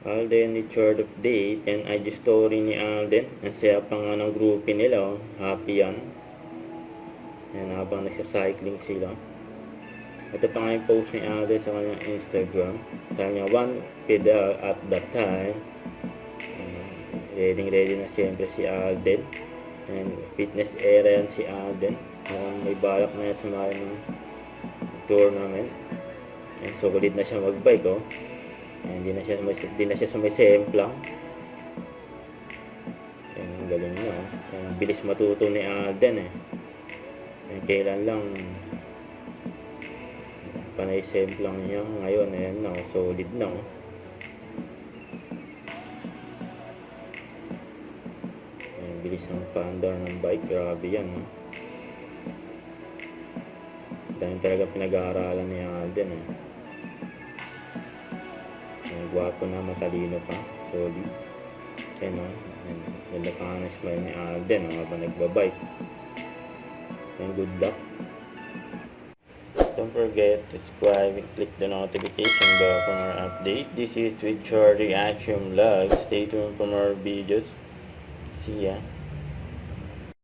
Alden, ni third update, and IG story ni Alden. Nasaya pa nga ng groupie nila, oh. Happy yan. Yan, habang nagsa-cycling sila. Ito pa nga yung post ni Alden sa kanyang Instagram. Sabi niya, one pedal at that time. Ready na siyempre si Alden. And fitness area yan si Alden. May balak na yan sa mga tournament. And solid na siya magbike, oh. Hindi na siya sa may semplang. Ang galing niya, oh. Ang bilis matuto ni Alden, eh. Kailan lang panay semplang niya. Ngayon, ayan na, oh. Solid na, oh. Ang bilis ng paandar ng bike. Grabe yan, oh. Dahil talaga pinag-aaralan ni Alden, eh. Gwapo na, matalino pa, solid. Yan, o. Ganda pa nga na smile ni Alden, habang nagbabike. And good luck. Don't forget to subscribe and click the notification bell for more update. This is with Short Reaction Vlog. Stay tuned for more videos. See ya.